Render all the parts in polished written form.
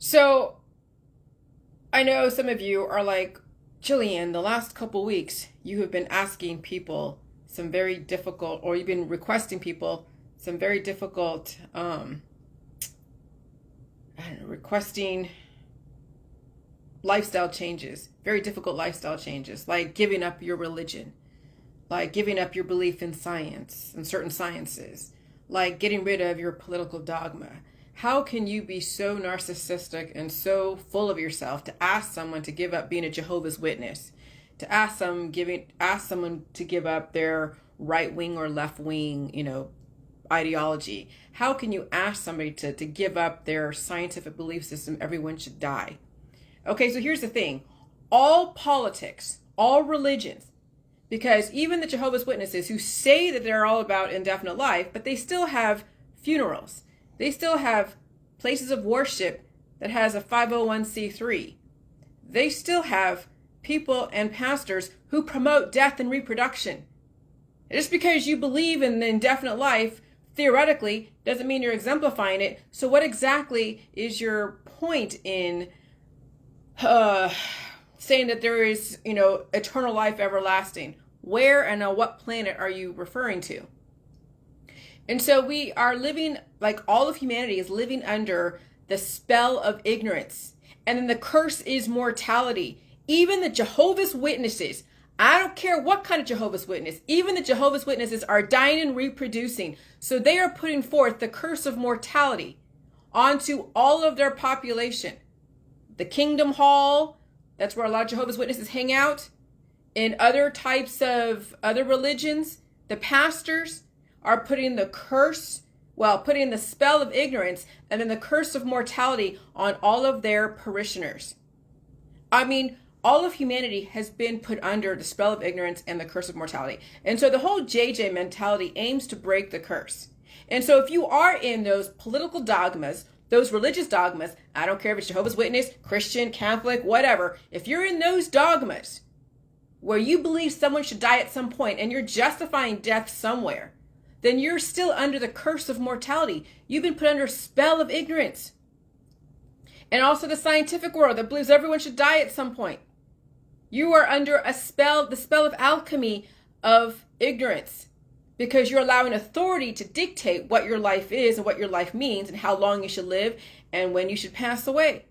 So I know some of you are like, Jillian, the last couple weeks, you have been asking people some very difficult, or you've been requesting people some very difficult, I don't know, requesting lifestyle changes, very difficult lifestyle changes, like giving up your religion, like giving up your belief in science and certain sciences, like getting rid of your political dogma. How can you be so narcissistic and so full of yourself to ask someone to give up being a Jehovah's Witness, to ask someone to give up their right wing or left wing, ideology? How can you ask somebody to give up their scientific belief system, everyone should die? Okay, so here's the thing. All politics, all religions, because even the Jehovah's Witnesses who say that they're all about indefinite life, but they still have funerals. They still have places of worship that has a 501c3. They still have people and pastors who promote death and reproduction. Just because you believe in the indefinite life, theoretically, doesn't mean you're exemplifying it. So what exactly is your point in saying that there is, eternal life everlasting? Where and on what planet are you referring to? And so we are living, like all of humanity is living under the spell of ignorance. And then the curse is mortality. Even the Jehovah's Witnesses, I don't care what kind of Jehovah's Witness, even the Jehovah's Witnesses are dying and reproducing. So they are putting forth the curse of mortality onto all of their population. The Kingdom Hall, that's where a lot of Jehovah's Witnesses hang out. In other types of other religions, the pastors are putting the putting the spell of ignorance and then the curse of mortality on all of their parishioners. I mean, all of humanity has been put under the spell of ignorance and the curse of mortality. And so the whole JJ mentality aims to break the curse. And so if you are in those political dogmas, those religious dogmas, I don't care if it's Jehovah's Witness, Christian, Catholic, whatever, if you're in those dogmas where you believe someone should die at some point and you're justifying death somewhere, then you're still under the curse of mortality. You've been put under a spell of ignorance. And also the scientific world that believes everyone should die at some point. You are under the spell of alchemy of ignorance, because you're allowing authority to dictate what your life is and what your life means and how long you should live and when you should pass away.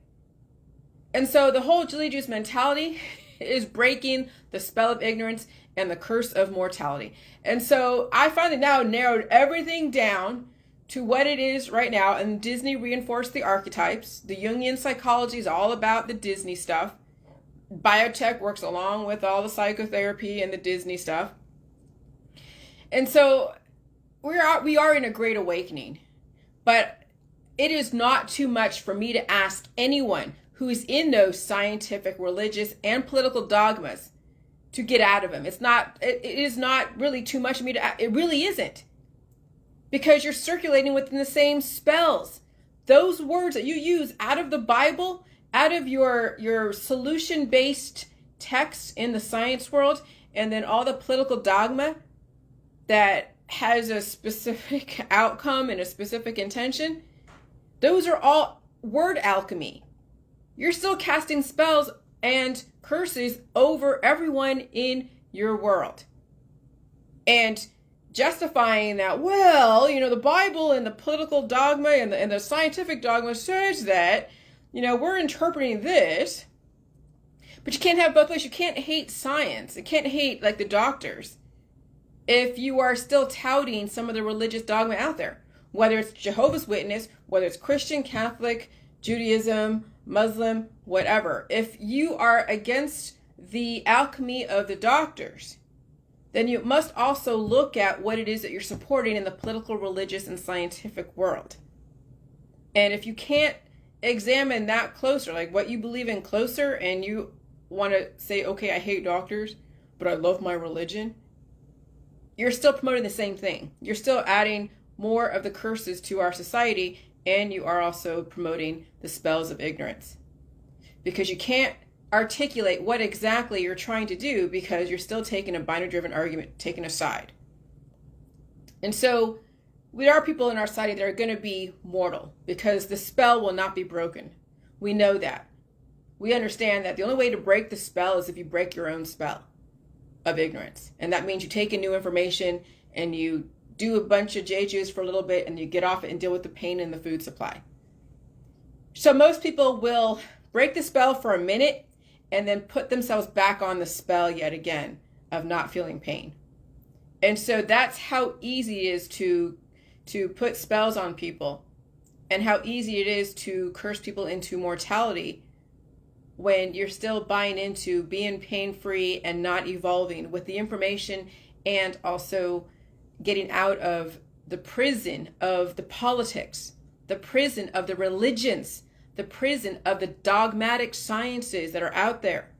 And so the whole Jilly Juice mentality is breaking the spell of ignorance and the curse of mortality. And so I finally now narrowed everything down to what it is right now. And Disney reinforced the archetypes. The Jungian psychology is all about the Disney stuff. Biotech works along with all the psychotherapy and the Disney stuff. And so we are in a great awakening. But it is not too much for me to ask anyone who's in those scientific, religious, and political dogmas to get out of them. It is not really too much for me to ask. It really isn't. Because you're circulating within the same spells. Those words that you use out of the Bible, out of your solution-based texts in the science world, and then all the political dogma that has a specific outcome and a specific intention, those are all word alchemy. You're still casting spells and curses over everyone in your world. And justifying that, the Bible and the political dogma and the scientific dogma says that, we're interpreting this. But you can't have both ways. You can't hate science. You can't hate, like, the doctors if you are still touting some of the religious dogma out there. Whether it's Jehovah's Witness, whether it's Christian, Catholic, Judaism, Muslim, whatever. If you are against the alchemy of the doctors, then you must also look at what it is that you're supporting in the political, religious, and scientific world. And if you can't examine that closer, like what you believe in closer, and you want to say, okay, I hate doctors, but I love my religion, you're still promoting the same thing. You're still adding more of the curses to our society, and you are also promoting the spells of ignorance. Because you can't articulate what exactly you're trying to do because you're still taking a binary-driven argument, taking a side. And so there are people in our society that are going to be mortal because the spell will not be broken. We know that. We understand that the only way to break the spell is if you break your own spell of ignorance. And that means you take in new information and you do a bunch of JJs for a little bit and you get off it and deal with the pain in the food supply. So most people will break the spell for a minute and then put themselves back on the spell yet again of not feeling pain. And so that's how easy it is to put spells on people, and how easy it is to curse people into mortality when you're still buying into being pain-free and not evolving with the information, and also getting out of the prison of the politics, the prison of the religions, the prison of the dogmatic sciences that are out there.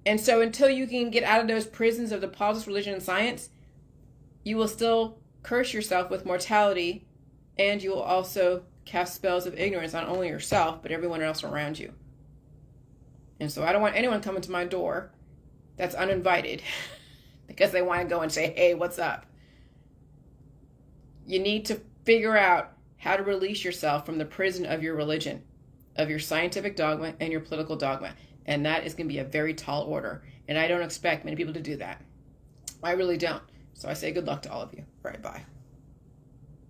And so until you can get out of those prisons of the politics, religion, and science, you will still curse yourself with mortality, and you will also cast spells of ignorance, not only yourself, but everyone else around you. And so I don't want anyone coming to my door that's uninvited because they want to go and say, hey, what's up? You need to figure out how to release yourself from the prison of your religion, of your scientific dogma and your political dogma. And that is going to be a very tall order. And I don't expect many people to do that. I really don't. So I say good luck to all of you. All right, bye.